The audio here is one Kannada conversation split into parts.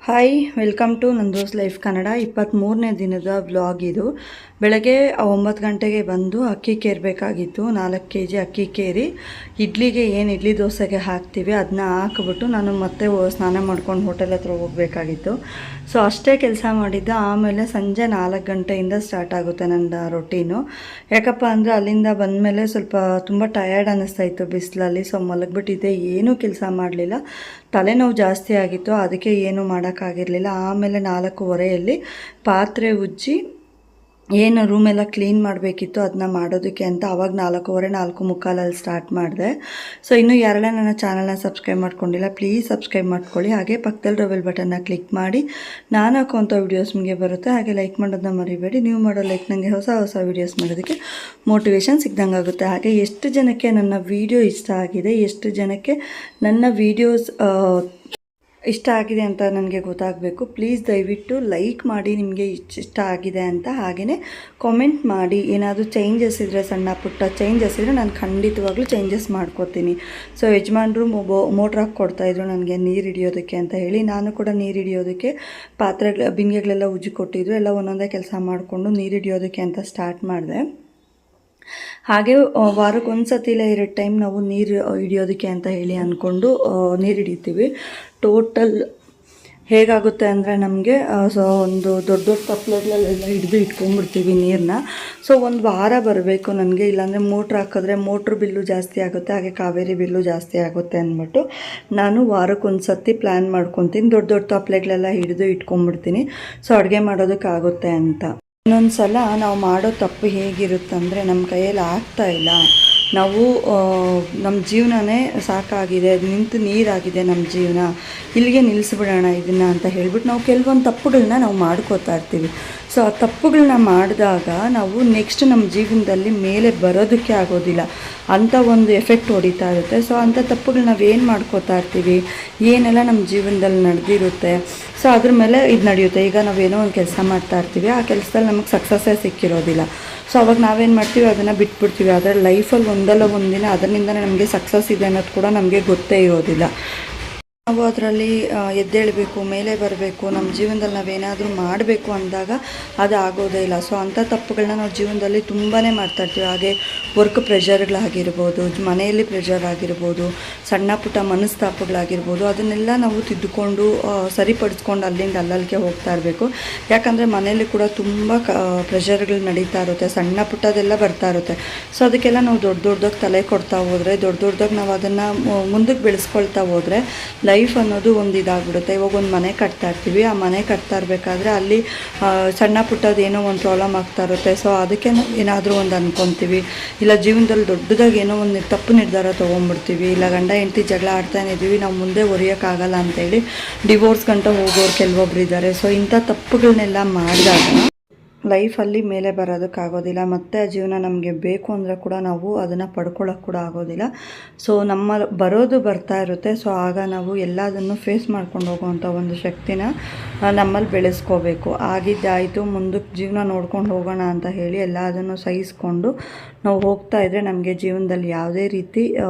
Hi welcome to Nandos life Kannada 23ನೇ ದಿನದ ವ್ಲಾಗ್ ಇದು. ಬೆಳಗ್ಗೆ 9 ಗಂಟೆಗೆ ಬಂದು ಅಕ್ಕಿ ಕೇರಬೇಕಾಗಿತ್ತು. 4 kg ಅಕ್ಕಿ ಕೇರಿ ಇಡ್ಲಿಗೆ ಏನು ಇಡ್ಲಿ ದೋಸೆಗೆ ಹಾಕ್ತೀವಿ ಅದನ್ನ ಹಾಕ್ಬಿಟ್ಟು ನಾನು ಮತ್ತೆ ಸ್ನಾನ ಮಾಡ್ಕೊಂಡು ಹೋಟೆಲ್ ಹತ್ರ ಹೋಗಬೇಕಾಗಿತ್ತು. ಸೊ ಅಷ್ಟೇ ಕೆಲಸ ಮಾಡಿದ್ದೆ. ಆಮೇಲೆ ಸಂಜೆ 4 ಗಂಟೆಯಿಂದ ಸ್ಟಾರ್ಟ್ ಆಗುತ್ತೆ ನನ್ನ ರೊಟೀನು. ಯಾಕಪ್ಪ ಅಂದರೆ ಅಲ್ಲಿಂದ ಬಂದಮೇಲೆ ಸ್ವಲ್ಪ ತುಂಬ ಟಯರ್ಡ್ ಅನ್ನಿಸ್ತಾ ಇತ್ತು ಬಿಸಿಲಲ್ಲಿ. ಸೊ ಮಲಗಿಬಿಟ್ಟಿದ್ದೆ, ಏನೂ ಕೆಲಸ ಮಾಡಲಿಲ್ಲ. ತಲೆನೋವು ಜಾಸ್ತಿ ಆಗಿತ್ತು, ಅದಕ್ಕೆ ಏನೂ ಮಾಡೋಕ್ಕಾಗಿರಲಿಲ್ಲ. ಆಮೇಲೆ 4:15 ಪಾತ್ರೆ ಉಜ್ಜಿ ಏನು ರೂಮೆಲ್ಲ ಕ್ಲೀನ್ ಮಾಡಬೇಕಿತ್ತು ಅದನ್ನ ಮಾಡೋದಕ್ಕೆ ಅಂತ ಆವಾಗ 4:15 4:45 ಸ್ಟಾರ್ಟ್ ಮಾಡಿದೆ. ಸೊ ಇನ್ನೂ ಯಾರೆಲ್ಲ ನನ್ನ ಚಾನಲ್ನ ಸಬ್ಸ್ಕ್ರೈಬ್ ಮಾಡ್ಕೊಂಡಿಲ್ಲ ಪ್ಲೀಸ್ ಸಬ್ಸ್ಕ್ರೈಬ್ ಮಾಡ್ಕೊಳ್ಳಿ. ಹಾಗೆ ಪಕ್ಕದಲ್ಲಿ ಬೆಲ್ ಬಟನ್ನ ಕ್ಲಿಕ್ ಮಾಡಿ ನಾನು ಹಾಕೋಂಥ ವೀಡಿಯೋಸ್ ನಿಮಗೆ ಬರುತ್ತೆ. ಹಾಗೆ ಲೈಕ್ ಮಾಡೋದನ್ನ ಮರಿಬೇಡಿ. ನೀವು ಮಾಡೋ ಲೈಕ್ ನನಗೆ ಹೊಸ ಹೊಸ ವೀಡಿಯೋಸ್ ಮಾಡೋದಕ್ಕೆ ಮೋಟಿವೇಶನ್ ಸಿಗ್ದಂಗೆ ಆಗುತ್ತೆ. ಹಾಗೆ ಎಷ್ಟು ಜನಕ್ಕೆ ನನ್ನ ವೀಡಿಯೋ ಇಷ್ಟ ಆಗಿದೆ, ಎಷ್ಟು ಜನಕ್ಕೆ ನನ್ನ ವೀಡಿಯೋಸ್ ಇಷ್ಟ ಆಗಿದೆ ಅಂತ ನನಗೆ ಗೊತ್ತಾಗಬೇಕು. ಪ್ಲೀಸ್ ದಯವಿಟ್ಟು ಲೈಕ್ ಮಾಡಿ ನಿಮಗೆ ಇಷ್ಟ ಆಗಿದೆ ಅಂತ. ಹಾಗೆಯೇ ಕಾಮೆಂಟ್ ಮಾಡಿ. ಏನಾದರೂ ಚೇಂಜಸ್ ಇದ್ದರೆ, ಸಣ್ಣ ಪುಟ್ಟ ಚೇಂಜಸ್ ಇದ್ದರೆ ನಾನು ಖಂಡಿತವಾಗ್ಲೂ ಚೇಂಜಸ್ ಮಾಡ್ಕೋತೀನಿ. ಸೊ ಯಜಮಾನ್ರು ಮೋಟ್ರ್ ಹಾಕಿ ಕೊಡ್ತಾಯಿದ್ರು ನನಗೆ ನೀರು ಹಿಡಿಯೋದಕ್ಕೆ ಅಂತ ಹೇಳಿ. ನಾನು ಕೂಡ ನೀರು ಹಿಡಿಯೋದಕ್ಕೆ ಬಿಂದಿಗೆಗಳೆಲ್ಲ ಉಜ್ಜಿ ಕೊಟ್ಟಿದ್ರು. ಎಲ್ಲ ಒಂದೊಂದೇ ಕೆಲಸ ಮಾಡಿಕೊಂಡು ನೀರು ಹಿಡಿಯೋದಕ್ಕೆ ಅಂತ ಸ್ಟಾರ್ಟ್ ಮಾಡಿದೆ. ಹಾಗೆ ವಾರಕ್ಕೆ ಒಂದು ಸತಿ ಇಲ್ಲ 2 ಟೈಮ್ ನಾವು ನೀರು ಹಿಡಿಯೋದಕ್ಕೆ ಅಂತ ಹೇಳಿ ಅಂದ್ಕೊಂಡು ನೀರು ಹಿಡಿತೀವಿ. ಟೋಟಲ್ ಹೇಗಾಗುತ್ತೆ ಅಂದರೆ ನಮಗೆ ಒಂದು ದೊಡ್ಡ ದೊಡ್ಡ ತಪ್ಪಲೆಗಳೆಲ್ಲ ಹಿಡಿದು ಇಟ್ಕೊಂಡ್ಬಿಡ್ತೀವಿ ನೀರನ್ನ. ಸೊ ಒಂದು ವಾರ ಬರಬೇಕು ನನಗೆ. ಇಲ್ಲಾಂದರೆ ಮೋಟ್ರ್ ಹಾಕಿದ್ರೆ ಮೋಟ್ರ್ ಬಿಲ್ಲು ಜಾಸ್ತಿ ಆಗುತ್ತೆ, ಹಾಗೆ ಕಾವೇರಿ ಬಿಲ್ಲು ಜಾಸ್ತಿ ಆಗುತ್ತೆ ಅಂದ್ಬಿಟ್ಟು ನಾನು ವಾರಕ್ಕೊಂದು ಸತಿ ಪ್ಲ್ಯಾನ್ ಮಾಡ್ಕೊತೀನಿ. ದೊಡ್ಡ ದೊಡ್ಡ ತಪ್ಪಲೆಗಳೆಲ್ಲ ಹಿಡಿದು ಇಟ್ಕೊಂಡ್ಬಿಡ್ತೀನಿ. ಸೊ ಅಡುಗೆ ಮಾಡೋದಕ್ಕಾಗುತ್ತೆ ಅಂತ. ಇನ್ನೊಂದು ಸಲ ನಾವು ಮಾಡೋ ತಪ್ಪು ಹೇಗಿರುತ್ತಂದರೆ, ನಮ್ಮ ಕೈಯಲ್ಲಿ ಆಗ್ತಾಯಿಲ್ಲ, ನಾವು ನಮ್ಮ ಜೀವನನೇ ಸಾಕಾಗಿದೆ, ನಿಂತು ನೀರಾಗಿದೆ ನಮ್ಮ ಜೀವನ, ಇಲ್ಲಿಗೆ ನಿಲ್ಲಿಸ್ಬಿಡೋಣ ಇದನ್ನು ಅಂತ ಹೇಳ್ಬಿಟ್ಟು ನಾವು ಕೆಲವೊಂದು ತಪ್ಪುಗಳನ್ನ ನಾವು ಮಾಡ್ಕೋತಾ ಇರ್ತೀವಿ. ಸೊ ಆ ತಪ್ಪುಗಳನ್ನ ಮಾಡಿದಾಗ ನಾವು ನೆಕ್ಸ್ಟ್ ನಮ್ಮ ಜೀವನದಲ್ಲಿ ಮೇಲೆ ಬರೋದಕ್ಕೆ ಆಗೋದಿಲ್ಲ, ಅಂಥ ಒಂದು ಎಫೆಕ್ಟ್ ಹೊಡಿತಾ ಇರುತ್ತೆ. ಸೊ ಅಂಥ ತಪ್ಪುಗಳನ್ನ ನಾವೇನು ಮಾಡ್ಕೋತಾ ಇರ್ತೀವಿ, ಏನೆಲ್ಲ ನಮ್ಮ ಜೀವನದಲ್ಲಿ ನಡೆದಿರುತ್ತೆ, ಸೊ ಅದ್ರ ಮೇಲೆ ಇದು ನಡೆಯುತ್ತೆ. ಈಗ ನಾವೇನೋ ಒಂದು ಕೆಲಸ ಮಾಡ್ತಾ ಇರ್ತೀವಿ, ಆ ಕೆಲಸದಲ್ಲಿ ನಮಗೆ ಸಕ್ಸಸ್ಸೇ ಸಿಕ್ಕಿರೋದಿಲ್ಲ. ಸೊ ಅವಾಗ ನಾವೇನು ಮಾಡ್ತೀವಿ, ಅದನ್ನು ಬಿಟ್ಬಿಡ್ತೀವಿ. ಆದರೆ ಲೈಫಲ್ಲಿ ಒಂದಲ್ಲ ಒಂದಿನ ಅದರಿಂದನೇ ನಮಗೆ ಸಕ್ಸಸ್ ಇದೆ ಅನ್ನೋದು ಕೂಡ ನಮಗೆ ಗೊತ್ತೇ ಇರೋದಿಲ್ಲ. ನಾವು ಅದರಲ್ಲಿ ಎದ್ದೇಳಬೇಕು, ಮೇಲೆ ಬರಬೇಕು, ನಮ್ಮ ಜೀವನದಲ್ಲಿ ನಾವೇನಾದರೂ ಮಾಡಬೇಕು ಅಂದಾಗ ಅದು ಆಗೋದೇ ಇಲ್ಲ. ಸೊ ಅಂಥ ತಪ್ಪುಗಳನ್ನ ನಾವು ಜೀವನದಲ್ಲಿ ತುಂಬಾ ಮಾಡ್ತಾಯಿರ್ತೀವಿ. ಹಾಗೆ ವರ್ಕ್ ಪ್ರೆಷರ್ಗಳಾಗಿರ್ಬೋದು, ಮನೆಯಲ್ಲಿ ಪ್ರೆಷರ್ ಆಗಿರ್ಬೋದು, ಸಣ್ಣ ಪುಟ್ಟ ಮನಸ್ತಾಪಗಳಾಗಿರ್ಬೋದು, ಅದನ್ನೆಲ್ಲ ನಾವು ತಿದ್ದುಕೊಂಡು ಸರಿಪಡಿಸ್ಕೊಂಡು ಅಲ್ಲಿಂದ ಅಲ್ಲಲ್ಲಿಗೆ ಹೋಗ್ತಾ ಇರಬೇಕು. ಯಾಕಂದರೆ ಮನೆಯಲ್ಲಿ ಕೂಡ ತುಂಬ ಪ್ರೆಷರ್ಗಳು ನಡೀತಾ ಇರುತ್ತೆ, ಸಣ್ಣ ಪುಟ್ಟದೆಲ್ಲ ಬರ್ತಾ ಇರುತ್ತೆ. ಸೊ ಅದಕ್ಕೆಲ್ಲ ನಾವು ದೊಡ್ಡ ದೊಡ್ಡದಾಗಿ ತಲೆ ಕೊಡ್ತಾ ಹೋದರೆ, ದೊಡ್ಡ ದೊಡ್ಡದಾಗಿ ನಾವು ಅದನ್ನು ಮುಂದಕ್ಕೆ ಬೆಳೆಸ್ಕೊಳ್ತಾ ಹೋದರೆ ಲೈಫ್ ಅನ್ನೋದು ಒಂದು ಇದಾಗ್ಬಿಡುತ್ತೆ. ಇವಾಗ ಒಂದು ಮನೆ ಕಟ್ತಾ ಇರ್ತೀವಿ, ಆ ಮನೆ ಕಟ್ತಾ ಇರಬೇಕಾದ್ರೆ ಅಲ್ಲಿ ಸಣ್ಣ ಪುಟ್ಟದ್ದು ಏನೋ ಒಂದು ಪ್ರಾಬ್ಲಮ್ ಆಗ್ತಾ ಇರುತ್ತೆ. ಸೊ ಅದಕ್ಕೆ ನಾವು ಏನಾದರೂ ಒಂದು ಅಂದ್ಕೊತೀವಿ, ಇಲ್ಲ ಜೀವನದಲ್ಲಿ ದೊಡ್ಡದಾಗಿ ಏನೋ ಒಂದು ತಪ್ಪು ನಿರ್ಧಾರ ತೊಗೊಂಡ್ಬಿಡ್ತೀವಿ, ಇಲ್ಲ ಗಂಡ ಹೆಂಡತಿ ಜಗಳ ಆಡ್ತಾನೆ ಇದ್ದೀವಿ, ನಾವು ಮುಂದೆ ಒರೆಯೋಕ್ಕಾಗಲ್ಲ ಅಂತೇಳಿ ಡಿವೋರ್ಸ್ ಗಂಟ ಹೋಗೋರು ಕೆಲವೊಬ್ರು ಇದ್ದಾರೆ. ಸೊ ಇಂಥ ತಪ್ಪುಗಳನ್ನೆಲ್ಲ ಮಾಡಿದಾಗ ಲೈಫಲ್ಲಿ ಮೇಲೆ ಬರೋದಕ್ಕಾಗೋದಿಲ್ಲ. ಮತ್ತು ಜೀವನ ನಮಗೆ ಬೇಕು ಅಂದರೆ ಕೂಡ ನಾವು ಅದನ್ನು ಪಡ್ಕೊಳ್ಳೋಕೆ ಕೂಡ ಆಗೋದಿಲ್ಲ. ಸೊ ನಮ್ಮ ಬರೋದು ಬರ್ತಾ ಇರುತ್ತೆ. ಸೊ ಆಗ ನಾವು ಎಲ್ಲದನ್ನು ಫೇಸ್ ಮಾಡ್ಕೊಂಡು ಹೋಗುವಂಥ ಒಂದು ಶಕ್ತಿನ ನಮ್ಮಲ್ಲಿ ಬೆಳೆಸ್ಕೋಬೇಕು. ಆಗಿದ್ದಾಯಿತು, ಮುಂದಕ್ಕೆ ಜೀವನ ನೋಡ್ಕೊಂಡು ಹೋಗೋಣ ಅಂತ ಹೇಳಿ ಎಲ್ಲದನ್ನು ಸಹಿಸ್ಕೊಂಡು ನಾವು ಹೋಗ್ತಾ ಇದ್ದರೆ ನಮಗೆ ಜೀವನದಲ್ಲಿ ಯಾವುದೇ ರೀತಿ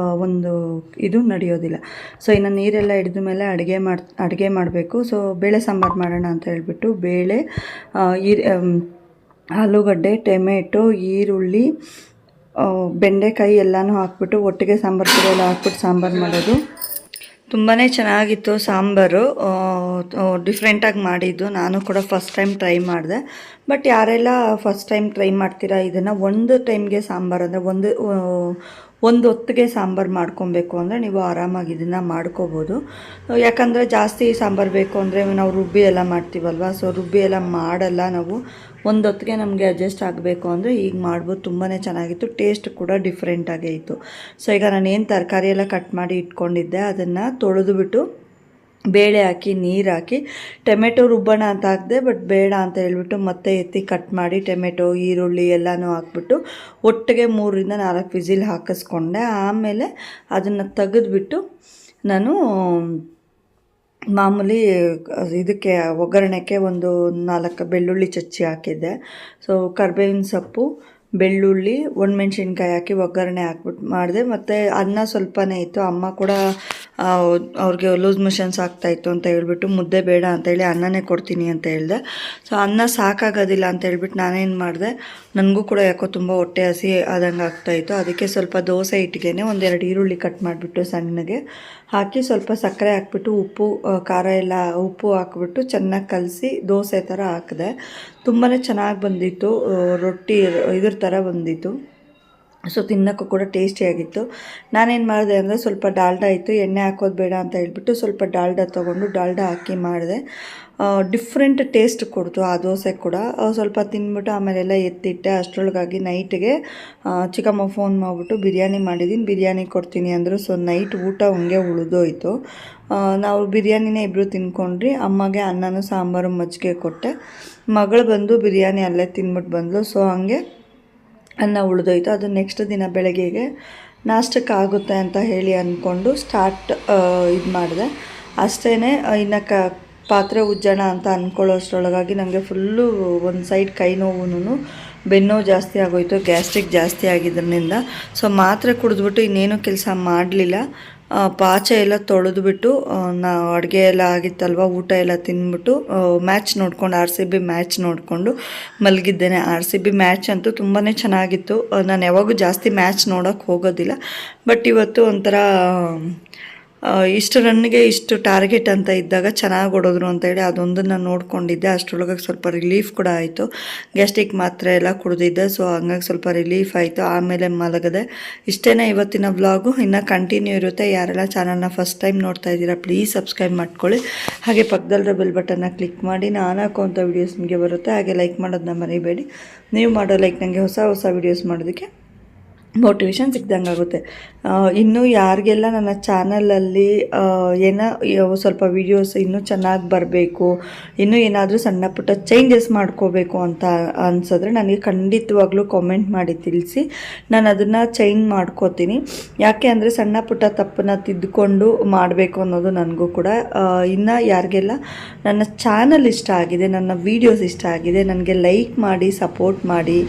ಒಂದು ಇದು ನಡೆಯೋದಿಲ್ಲ. ಸೊ ಇನ್ನು ನೀರೆಲ್ಲ ಹಿಡಿದ ಮೇಲೆ ಅಡುಗೆ ಮಾಡಬೇಕು. ಸೊ ಬೇಳೆ ಸಾಂಬಾರು ಮಾಡೋಣ ಅಂತ ಹೇಳ್ಬಿಟ್ಟು ಬೇಳೆ, ಆಲೂಗಡ್ಡೆ, ಟೊಮೆಟೊ, ಈರುಳ್ಳಿ, ಬೆಂಡೆಕಾಯಿ ಎಲ್ಲನೂ ಹಾಕ್ಬಿಟ್ಟು ಒಟ್ಟಿಗೆ ಸಾಂಬಾರು ಪುಡಿ ಎಲ್ಲ ಹಾಕ್ಬಿಟ್ಟು ಸಾಂಬಾರು ಮಾಡೋದು. ತುಂಬಾ ಚೆನ್ನಾಗಿತ್ತು ಸಾಂಬಾರು, ಡಿಫ್ರೆಂಟಾಗಿ ಮಾಡಿದ್ದು. ನಾನು ಕೂಡ ಫಸ್ಟ್ ಟೈಮ್ ಟ್ರೈ ಮಾಡಿದೆ. ಬಟ್ ಯಾರೆಲ್ಲ ಫಸ್ಟ್ ಟೈಮ್ ಟ್ರೈ ಮಾಡ್ತೀರಾ ಇದನ್ನು, ಒಂದು ಟೈಮ್ಗೆ ಸಾಂಬಾರು ಅಂದರೆ ಒಂದು ಹೊತ್ತಿಗೆ ಸಾಂಬಾರು ಮಾಡ್ಕೊಬೇಕು ಅಂದರೆ ನೀವು ಆರಾಮಾಗಿ ಇದನ್ನು ಮಾಡ್ಕೋಬೋದು. ಯಾಕಂದರೆ ಜಾಸ್ತಿ ಸಾಂಬಾರು ಬೇಕು ಅಂದರೆ ನಾವು ರುಬ್ಬಿ ಎಲ್ಲ ಮಾಡ್ತೀವಲ್ವ. ಸೊ ರುಬ್ಬಿ ಎಲ್ಲ ಮಾಡಲ್ಲ ನಾವು, ಒಂದು ಹೊತ್ತಿಗೆ ನಮಗೆ ಅಡ್ಜಸ್ಟ್ ಆಗಬೇಕು ಅಂದರೆ ಈಗ ಮಾಡ್ಬೋದು. ತುಂಬಾ ಚೆನ್ನಾಗಿತ್ತು, ಟೇಸ್ಟ್ ಕೂಡ ಡಿಫ್ರೆಂಟಾಗೇ ಇತ್ತು. ಸೊ ಈಗ ನಾನೇನು ತರಕಾರಿ ಎಲ್ಲ ಕಟ್ ಮಾಡಿ ಇಟ್ಕೊಂಡಿದ್ದೆ ಅದನ್ನು ತೊಳೆದುಬಿಟ್ಟು ಬೇಳೆ ಹಾಕಿ ನೀರು ಹಾಕಿ ಟೊಮೆಟೊ ರುಬ್ಬೋಣ ಅಂತ ಹಾಕಿದೆ. ಬಟ್ ಬೇಡ ಅಂತ ಹೇಳ್ಬಿಟ್ಟು ಮತ್ತೆ ಎತ್ತಿ ಕಟ್ ಮಾಡಿ ಟೊಮೆಟೊ, ಈರುಳ್ಳಿ ಎಲ್ಲನೂ ಹಾಕ್ಬಿಟ್ಟು ಒಟ್ಟಿಗೆ 3ರಿಂದ 4 ವಿಸಿಲ್ ಹಾಕಿಸ್ಕೊಂಡೆ. ಆಮೇಲೆ ಅದನ್ನು ತೆಗೆದುಬಿಟ್ಟು ನಾನು ಮಾಮೂಲಿ ಇದಕ್ಕೆ ಒಗ್ಗರಣೆಗೆ ಒಂದು 4 ಬೆಳ್ಳುಳ್ಳಿ ಚಚ್ಚಿ ಹಾಕಿದ್ದೆ. ಸೊ ಕರ್ಬೇವಿನ ಸೊಪ್ಪು, ಬೆಳ್ಳುಳ್ಳಿ ಒಣಮೆಣ್ಸಿನ್ಕಾಯಿ ಹಾಕಿ ಒಗ್ಗರಣೆ ಹಾಕ್ಬಿಟ್ಟು ಮಾಡಿದೆ. ಮತ್ತು ಅನ್ನ ಸ್ವಲ್ಪನೇ ಇತ್ತು, ಅಮ್ಮ ಕೂಡ ಅವ್ರಿಗೆ ಲೂಸ್ ಮೋಷನ್ಸ್ ಆಗ್ತಾಯಿತ್ತು ಅಂತ ಹೇಳ್ಬಿಟ್ಟು ಮುದ್ದೆ ಬೇಡ ಅಂತೇಳಿ ಅನ್ನನೇ ಕೊಡ್ತೀನಿ ಅಂತ ಹೇಳಿದೆ. ಸೊ ಅನ್ನ ಸಾಕಾಗೋದಿಲ್ಲ ಅಂತ ಹೇಳ್ಬಿಟ್ಟು ನಾನೇನು ಮಾಡಿದೆ, ನನಗೂ ಕೂಡ ಯಾಕೋ ತುಂಬ ಹೊಟ್ಟೆ ಹಸಿ ಆದಂಗೆ ಆಗ್ತಾಯಿತ್ತು. ಅದಕ್ಕೆ ಸ್ವಲ್ಪ ದೋಸೆ ಇಟ್ಟಿಗೆನೆ 1-2 ಈರುಳ್ಳಿ ಕಟ್ ಮಾಡಿಬಿಟ್ಟು ಸಣ್ಣಗೆ ಹಾಕಿ ಸ್ವಲ್ಪ ಸಕ್ಕರೆ ಹಾಕ್ಬಿಟ್ಟು ಉಪ್ಪು ಖಾರ ಎಲ್ಲ ಉಪ್ಪು ಹಾಕ್ಬಿಟ್ಟು ಚೆನ್ನಾಗಿ ಕಲಸಿ ದೋಸೆ ಥರ ಹಾಕಿದೆ. ತುಂಬಾ ಚೆನ್ನಾಗಿ ಬಂದಿತ್ತು, ರೊಟ್ಟಿ ಇದ್ರ ಥರ ಬಂದಿತ್ತು. ಸೊ ತಿನ್ನೋಕ್ಕೂ ಕೂಡ ಟೇಸ್ಟಿಯಾಗಿತ್ತು. ನಾನೇನು ಮಾಡಿದೆ ಅಂದರೆ ಸ್ವಲ್ಪ ಡಾಲ್ಡಾ ಇತ್ತು, ಎಣ್ಣೆ ಹಾಕೋದು ಬೇಡ ಅಂತ ಹೇಳ್ಬಿಟ್ಟು ಸ್ವಲ್ಪ ಡಾಲ್ಡಾ ತೊಗೊಂಡು ಡಾಲ್ಡಾ ಹಾಕಿ ಮಾಡಿದೆ. ಡಿಫ್ರೆಂಟ್ ಟೇಸ್ಟ್ ಕೊಡ್ತು ಆ ದೋಸೆ ಕೂಡ. ಸ್ವಲ್ಪ ತಿಂದ್ಬಿಟ್ಟು ಆಮೇಲೆಲ್ಲ ಎತ್ತಿಟ್ಟೆ. ಅಷ್ಟರೊಳಗಾಗಿ ನೈಟ್ಗೆ ಚಿಕ್ಕಮ್ಮ ಫೋನ್ ಮಾಡಿಬಿಟ್ಟು ಬಿರಿಯಾನಿ ಮಾಡಿದ್ದೀನಿ, ಬಿರಿಯಾನಿ ಕೊಡ್ತೀನಿ ಅಂದರು. ಸೊ ನೈಟ್ ಊಟ ಹಂಗೆ ಉಳಿದೋಯ್ತು. ನಾವು ಬಿರಿಯಾನಿನೇ ಇಬ್ಬರು ತಿನ್ಕೊಂಡ್ರಿ. ಅಮ್ಮಗೆ ಅನ್ನನೂ ಸಾಂಬಾರು ಮಜ್ಜಿಗೆ ಕೊಟ್ಟೆ. ಮಗಳು ಬಂದು ಬಿರಿಯಾನಿ ಅಲ್ಲೇ ತಿನ್ಬಿಟ್ಟು ಬಂದಳು. ಸೊ ಹಂಗೆ ಅನ್ನ ಉಳಿದೋಯ್ತು. ಅದು ನೆಕ್ಸ್ಟ್ ದಿನ ಬೆಳಗ್ಗೆಗೆ ನಾಷ್ಟಕ್ಕೆ ಆಗುತ್ತೆ ಅಂತ ಹೇಳಿ ಅಂದ್ಕೊಂಡು ಇದು ಮಾಡಿದೆ. ಅಷ್ಟೇ. ಇನ್ನು ಪಾತ್ರೆ ಉಜ್ಜೋಣ ಅಂತ ಅಂದ್ಕೊಳ್ಳೋ ಅಷ್ಟರೊಳಗಾಗಿ ನನಗೆ ಫುಲ್ಲು ಒಂದು ಸೈಡ್ ಕೈ ನೋವು ಬೆನ್ನೋವು ಜಾಸ್ತಿ ಆಗೋಯ್ತು, ಗ್ಯಾಸ್ಟ್ರಿಕ್ ಜಾಸ್ತಿ ಆಗಿದ್ದರಿಂದ. ಸೊ ಮಾತ್ರೆ ಕುಡಿದ್ಬಿಟ್ಟು ಇನ್ನೇನು ಕೆಲಸ ಮಾಡಲಿಲ್ಲ. ಪಾಚೆ ಎಲ್ಲ ತೊಳೆದ್ಬಿಟ್ಟು ನಾವು ಅಡುಗೆ ಎಲ್ಲ ಆಗಿತ್ತಲ್ವ, ಊಟ ಎಲ್ಲ ತಿಂದ್ಬಿಟ್ಟು ಮ್ಯಾಚ್ ನೋಡ್ಕೊಂಡು RCB ಮ್ಯಾಚ್ ನೋಡಿಕೊಂಡು ಮಲಗಿದ್ದೇನೆ. RCB ಮ್ಯಾಚ್ ಅಂತೂ ತುಂಬಾ ಚೆನ್ನಾಗಿತ್ತು. ನಾನು ಯಾವಾಗೂ ಜಾಸ್ತಿ ಮ್ಯಾಚ್ ನೋಡೋಕ್ಕೆ ಹೋಗೋದಿಲ್ಲ, ಬಟ್ ಇವತ್ತು ಒಂಥರ ಇಷ್ಟು ರನ್ನಿಗೆ ಇಷ್ಟು ಟಾರ್ಗೆಟ್ ಅಂತ ಇದ್ದಾಗ ಚೆನ್ನಾಗಿ ಹೊಡೋದ್ರು ಅಂತೇಳಿ ಅದೊಂದನ್ನು ನೋಡ್ಕೊಂಡಿದ್ದೆ. ಅಷ್ಟರೊಳಗೆ ಸ್ವಲ್ಪ ರಿಲೀಫ್ ಕೂಡ ಆಯಿತು. ಗ್ಯಾಸ್ಟ್ರಿಕ್ ಮಾತ್ರೆ ಎಲ್ಲ ಕುಡಿದಿದ್ದೆ. ಸೊ ಹಂಗಾಗಿ ಸ್ವಲ್ಪ ರಿಲೀಫ್ ಆಯಿತು. ಆಮೇಲೆ ಮಲಗದೆ. ಇಷ್ಟೇ ಇವತ್ತಿನ ವ್ಲಾಗು. ಇನ್ನು ಕಂಟಿನ್ಯೂ ಇರುತ್ತೆ. ಯಾರೆಲ್ಲ ಚಾನಲ್ನ ಫಸ್ಟ್ ಟೈಮ್ ನೋಡ್ತಾ ಇದ್ದೀರಾ ಪ್ಲೀಸ್ ಸಬ್ಸ್ಕ್ರೈಬ್ ಮಾಡ್ಕೊಳ್ಳಿ. ಹಾಗೆ ಪಕ್ಕದಲ್ಲಿರೋ ಬೆಲ್ ಬಟನ್ನ ಕ್ಲಿಕ್ ಮಾಡಿ ನಾನು ಹಾಕುವಂಥ ವೀಡಿಯೋಸ್ ನಿಮಗೆ ಬರುತ್ತೆ. ಹಾಗೆ ಲೈಕ್ ಮಾಡೋದನ್ನ ಮರಿಬೇಡಿ. ನೀವು ಮಾಡೋ ಲೈಕ್ ನನಗೆ ಹೊಸ ವೀಡಿಯೋಸ್ ಮಾಡೋದಕ್ಕೆ ಮೋಟಿವೇಶನ್ ಸಿಕ್ದಂಗೆ ಆಗುತ್ತೆ. ಇನ್ನೂ ಯಾರಿಗೆಲ್ಲ ನನ್ನ ಚಾನಲಲ್ಲಿ ಏನೋ ಸ್ವಲ್ಪ ವೀಡಿಯೋಸ್ ಇನ್ನೂ ಚೆನ್ನಾಗಿ ಬರಬೇಕು, ಇನ್ನೂ ಏನಾದರೂ ಸಣ್ಣ ಪುಟ್ಟ ಚೇಂಜಸ್ ಮಾಡ್ಕೋಬೇಕು ಅಂತ ಅನಿಸಿದ್ರೆ ನನಗೆ ಖಂಡಿತವಾಗ್ಲೂ ಕಾಮೆಂಟ್ ಮಾಡಿ ತಿಳಿಸಿ. ನಾನು ಅದನ್ನು ಚೇಂಜ್ ಮಾಡ್ಕೋತೀನಿ. ಯಾಕೆ ಅಂದರೆ ಸಣ್ಣ ಪುಟ್ಟ ತಪ್ಪನ್ನು ತಿದ್ದುಕೊಂಡು ಮಾಡಬೇಕು ಅನ್ನೋದು ನನಗೂ ಕೂಡ. ಇನ್ನು ಯಾರಿಗೆಲ್ಲ ನನ್ನ ಚಾನಲ್ ಇಷ್ಟ ಆಗಿದೆ, ನನ್ನ ವೀಡಿಯೋಸ್ ಇಷ್ಟ ಆಗಿದೆ, ನನಗೆ ಲೈಕ್ ಮಾಡಿ ಸಪೋರ್ಟ್ ಮಾಡಿ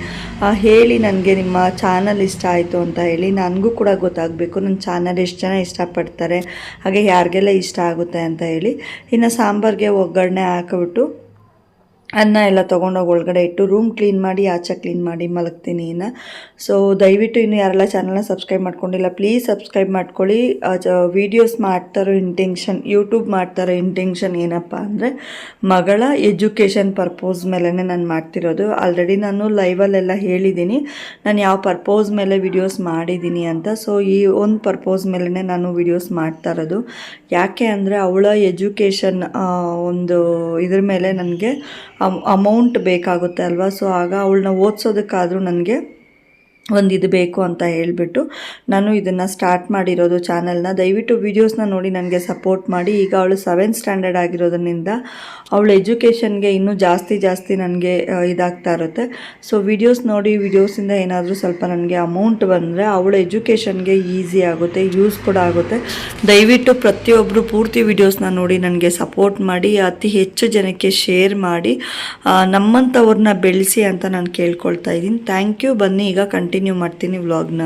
ಹೇಳಿ. ನನಗೆ ನಿಮ್ಮ ಚಾನಲ್ ಇಷ್ಟ ಆಯಿತು ಅಂತ ಹೇಳಿ ನನಗೂ ಕೂಡ ಗೊತ್ತಾಗಬೇಕು ನನ್ನ ಚಾನಲ್ ಎಷ್ಟು ಜನ ಇಷ್ಟಪಡ್ತಾರೆ, ಹಾಗೆ ಯಾರಿಗೆಲ್ಲ ಇಷ್ಟ ಆಗುತ್ತೆ ಅಂತ ಹೇಳಿ. ಇನ್ನು ಸಾಂಬಾರಿಗೆ ಒಗ್ಗರಣೆ ಹಾಕಿಬಿಟ್ಟು ಅನ್ನ ಎಲ್ಲ ತೊಗೊಂಡೋಗಿ ಒಳಗಡೆ ಇಟ್ಟು ರೂಮ್ ಕ್ಲೀನ್ ಮಾಡಿ ಆಚೆ ಕ್ಲೀನ್ ಮಾಡಿ ಮಲಗ್ತೀನಿ ಇನ್ನು. ಸೊ ದಯವಿಟ್ಟು ಇನ್ನು ಯಾರೆಲ್ಲ ಚಾನಲ್ನ ಸಬ್ಸ್ಕ್ರೈಬ್ ಮಾಡ್ಕೊಂಡಿಲ್ಲ ಪ್ಲೀಸ್ ಸಬ್ಸ್ಕ್ರೈಬ್ ಮಾಡ್ಕೊಳ್ಳಿ. ವೀಡಿಯೋಸ್ ಮಾಡ್ತಾರೋ ಇಂಟೆನ್ಷನ್, ಯೂಟ್ಯೂಬ್ ಮಾಡ್ತಾರೋ ಇಂಟೆನ್ಷನ್ ಏನಪ್ಪ ಅಂದರೆ ಮಗಳ ಎಜುಕೇಷನ್ ಪರ್ಪೋಸ್ ಮೇಲೇ ನಾನು ಮಾಡ್ತಿರೋದು. ಆಲ್ರೆಡಿ ನಾನು ಲೈವಲ್ಲೆಲ್ಲ ಹೇಳಿದ್ದೀನಿ ನಾನು ಯಾವ ಪರ್ಪೋಸ್ ಮೇಲೆ ವಿಡಿಯೋಸ್ ಮಾಡಿದ್ದೀನಿ ಅಂತ. ಸೊ ಈ ಒಂದು ಪರ್ಪೋಸ್ ಮೇಲೇ ನಾನು ವಿಡಿಯೋಸ್ ಮಾಡ್ತಾ ಇರೋದು. ಯಾಕೆ ಅಂದರೆ ಅವಳ ಎಜುಕೇಷನ್ ಒಂದು ಇದ್ರ ಮೇಲೆ ನನಗೆ ಅಮೌಂಟ್ ಬೇಕಾಗುತ್ತೆ ಅಲ್ವಾ. ಸೊ ಆಗ ಅವಳನ್ನ ಓದಿಸೋದಕ್ಕಾದರೂ ನನಗೆ ಒಂದು ಇದು ಬೇಕು ಅಂತ ಹೇಳಿಬಿಟ್ಟು ನಾನು ಇದನ್ನು ಸ್ಟಾರ್ಟ್ ಮಾಡಿರೋದು ಚಾನಲ್ನ. ದಯವಿಟ್ಟು ವೀಡಿಯೋಸ್ನ ನೋಡಿ ನನಗೆ ಸಪೋರ್ಟ್ ಮಾಡಿ. ಈಗ ಅವಳು 7th ಸ್ಟ್ಯಾಂಡರ್ಡ್ ಆಗಿರೋದ್ರಿಂದ ಅವಳ ಎಜುಕೇಷನ್ಗೆ ಇನ್ನೂ ಜಾಸ್ತಿ ನನಗೆ ಇದಾಗ್ತಾ ಇರುತ್ತೆ. ಸೊ ವೀಡಿಯೋಸ್ ನೋಡಿ ವೀಡಿಯೋಸಿಂದ ಏನಾದರೂ ಸ್ವಲ್ಪ ನನಗೆ ಅಮೌಂಟ್ ಬಂದರೆ ಅವಳ ಎಜುಕೇಷನ್ಗೆ ಈಸಿ ಆಗುತ್ತೆ, ಯೂಸ್ ಕೂಡ ಆಗುತ್ತೆ. ದಯವಿಟ್ಟು ಪ್ರತಿಯೊಬ್ಬರು ಪೂರ್ತಿ ವೀಡಿಯೋಸ್ನ ನೋಡಿ ನನಗೆ ಸಪೋರ್ಟ್ ಮಾಡಿ, ಅತಿ ಹೆಚ್ಚು ಜನಕ್ಕೆ ಶೇರ್ ಮಾಡಿ, ನಮ್ಮಂಥವ್ರನ್ನ ಬೆಳೆಸಿ ಅಂತ ನಾನು ಕೇಳ್ಕೊಳ್ತಾ ಇದ್ದೀನಿ. Thank you. ಬನ್ನಿ ಈಗ ಕಂಟಿನ್ಯೂ ಮಾಡ್ತೀನಿ ವ್ಲಾಗ್ನ.